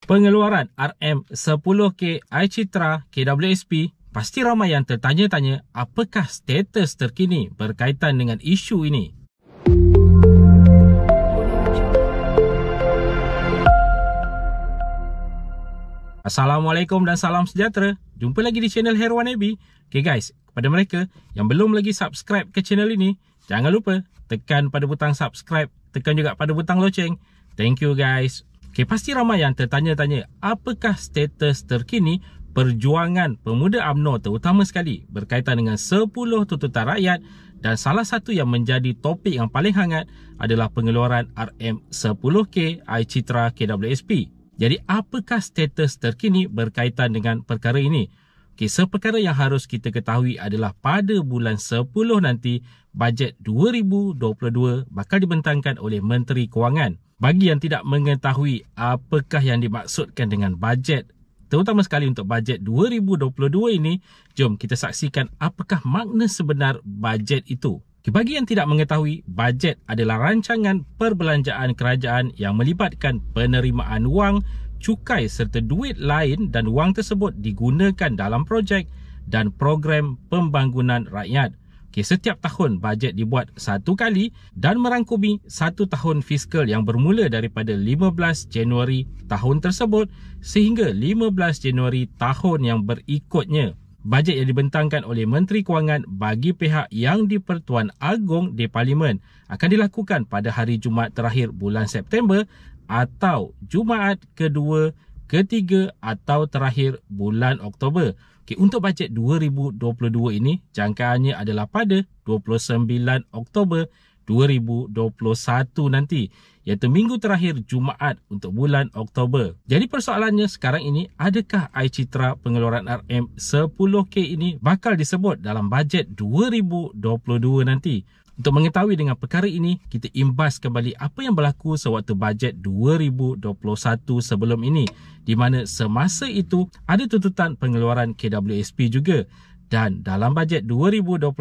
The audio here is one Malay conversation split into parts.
Pengeluaran RM10K iCitra KWSP, pasti ramai yang tertanya-tanya apakah status terkini berkaitan dengan isu ini. Assalamualaikum dan salam sejahtera. Jumpa lagi di channel Herwan AB. Okay guys, kepada mereka yang belum lagi subscribe ke channel ini, jangan lupa tekan pada butang subscribe, tekan juga pada butang loceng. Thank you guys. Okay, pasti ramai yang tertanya-tanya apakah status terkini perjuangan pemuda UMNO, terutama sekali berkaitan dengan 10 tuntutan rakyat, dan salah satu yang menjadi topik yang paling hangat adalah pengeluaran RM10K iCitra KWSP. Jadi apakah status terkini berkaitan dengan perkara ini? Okay, seperkara yang harus kita ketahui adalah pada bulan 10 nanti, bajet 2022 bakal dibentangkan oleh Menteri Kewangan. Bagi yang tidak mengetahui apakah yang dimaksudkan dengan bajet, terutama sekali untuk bajet 2022 ini, jom kita saksikan apakah makna sebenar bajet itu. Bagi yang tidak mengetahui, bajet adalah rancangan perbelanjaan kerajaan yang melibatkan penerimaan wang, cukai serta duit lain, dan wang tersebut digunakan dalam projek dan program pembangunan rakyat. Setiap tahun bajet dibuat satu kali dan merangkumi satu tahun fiskal yang bermula daripada 15 Januari tahun tersebut sehingga 15 Januari tahun yang berikutnya. Bajet yang dibentangkan oleh Menteri Kewangan bagi pihak yang di-Pertuan Agong di Parlimen akan dilakukan pada hari Jumaat terakhir bulan September atau Jumaat kedua, ketiga atau terakhir bulan Oktober. Untuk bajet 2022 ini, jangkaannya adalah pada 29 Oktober 2021 nanti, iaitu minggu terakhir Jumaat untuk bulan Oktober. Jadi persoalannya sekarang ini, adakah iCitra pengeluaran RM10K ini bakal disebut dalam bajet 2022 nanti? Untuk mengetahui dengan perkara ini, kita imbas kembali apa yang berlaku sewaktu bajet 2021 sebelum ini, di mana semasa itu ada tuntutan pengeluaran KWSP juga. Dan dalam bajet 2021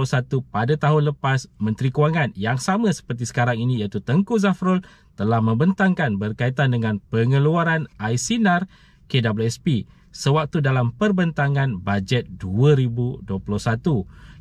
pada tahun lepas, Menteri Kewangan yang sama seperti sekarang ini iaitu Tengku Zafrul telah membentangkan berkaitan dengan pengeluaran iSinar KWSP sewaktu dalam perbentangan bajet 2021.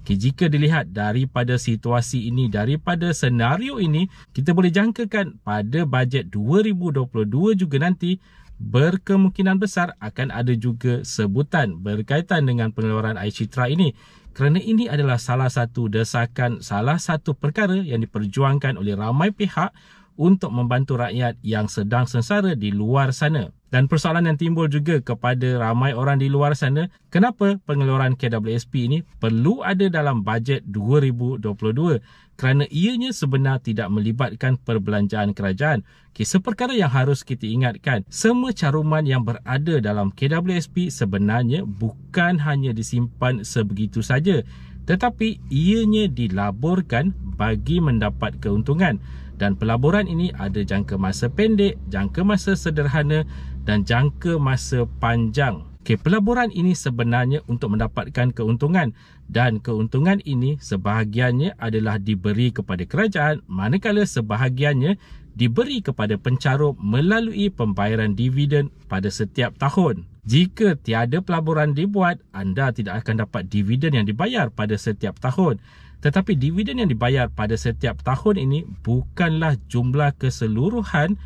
Jika dilihat daripada situasi ini, daripada senario ini, kita boleh jangkakan pada bajet 2022 juga nanti berkemungkinan besar akan ada juga sebutan berkaitan dengan pengeluaran iCitra ini. Kerana ini adalah salah satu desakan, salah satu perkara yang diperjuangkan oleh ramai pihak untuk membantu rakyat yang sedang sengsara di luar sana. Dan persoalan yang timbul juga kepada ramai orang di luar sana, kenapa pengeluaran KWSP ini perlu ada dalam bajet 2022? Kerana ianya sebenar tidak melibatkan perbelanjaan kerajaan. Seperkara yang harus kita ingatkan, semua caruman yang berada dalam KWSP sebenarnya bukan hanya disimpan sebegitu saja, tetapi ianya dilaburkan bagi mendapat keuntungan. Dan pelaburan ini ada jangka masa pendek, jangka masa sederhana dan jangka masa panjang. Pelaburan ini sebenarnya untuk mendapatkan keuntungan, dan keuntungan ini sebahagiannya adalah diberi kepada kerajaan, manakala sebahagiannya diberi kepada pencarum melalui pembayaran dividen pada setiap tahun. Jika tiada pelaburan dibuat, anda tidak akan dapat dividen yang dibayar pada setiap tahun. Tetapi dividen yang dibayar pada setiap tahun ini bukanlah jumlah keseluruhan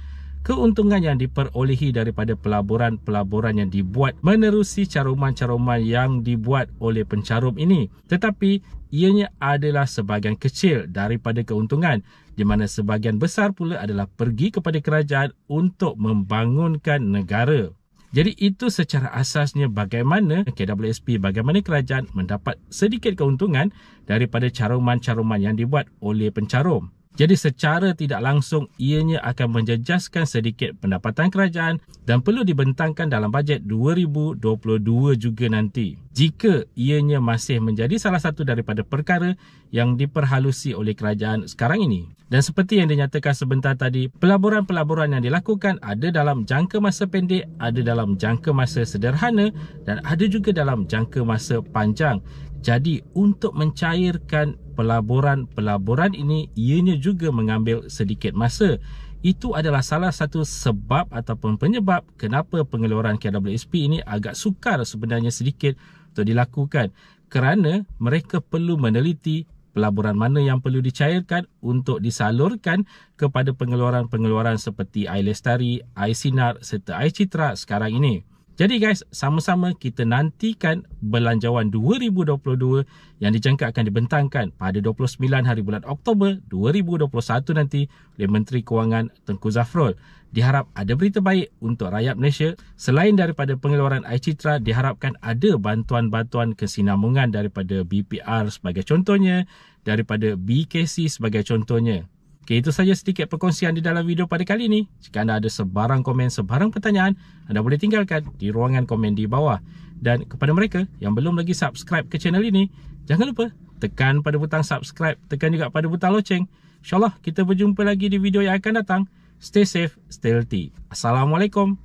keuntungan yang diperolehi daripada pelaburan-pelaburan yang dibuat menerusi caruman-caruman yang dibuat oleh pencarum ini. Tetapi ianya adalah sebahagian kecil daripada keuntungan, di mana sebahagian besar pula adalah pergi kepada kerajaan untuk membangunkan negara. Jadi itu secara asasnya bagaimana KWSP, bagaimana kerajaan mendapat sedikit keuntungan daripada caruman-caruman yang dibuat oleh pencarum. Jadi secara tidak langsung ianya akan menjejaskan sedikit pendapatan kerajaan dan perlu dibentangkan dalam bajet 2022 juga nanti. Jika ianya masih menjadi salah satu daripada perkara yang diperhalusi oleh kerajaan sekarang ini. Dan seperti yang dinyatakan sebentar tadi, pelaburan-pelaburan yang dilakukan ada dalam jangka masa pendek, ada dalam jangka masa sederhana dan ada juga dalam jangka masa panjang. Jadi untuk mencairkan pelaburan-pelaburan ini, ianya juga mengambil sedikit masa. Itu adalah salah satu sebab ataupun penyebab kenapa pengeluaran KWSP ini agak sukar sebenarnya sedikit untuk dilakukan, kerana mereka perlu meneliti pelaburan mana yang perlu dicairkan untuk disalurkan kepada pengeluaran-pengeluaran seperti Air Lestari, Air Sinar serta Air Citra sekarang ini. Jadi guys, sama-sama kita nantikan Belanjawan 2022 yang dijangka akan dibentangkan pada 29 hari bulan Oktober 2021 nanti oleh Menteri Kewangan Tengku Zafrul. Diharap ada berita baik untuk rakyat Malaysia. Selain daripada pengeluaran Air Citra, diharapkan ada bantuan-bantuan kesinambungan daripada BPR sebagai contohnya, daripada BKC sebagai contohnya. Okay, itu saja sedikit perkongsian di dalam video pada kali ini. Jika anda ada sebarang komen, sebarang pertanyaan, anda boleh tinggalkan di ruangan komen di bawah. Dan kepada mereka yang belum lagi subscribe ke channel ini, jangan lupa tekan pada butang subscribe, tekan juga pada butang loceng. InsyaAllah kita berjumpa lagi di video yang akan datang. Stay safe, stay healthy. Assalamualaikum.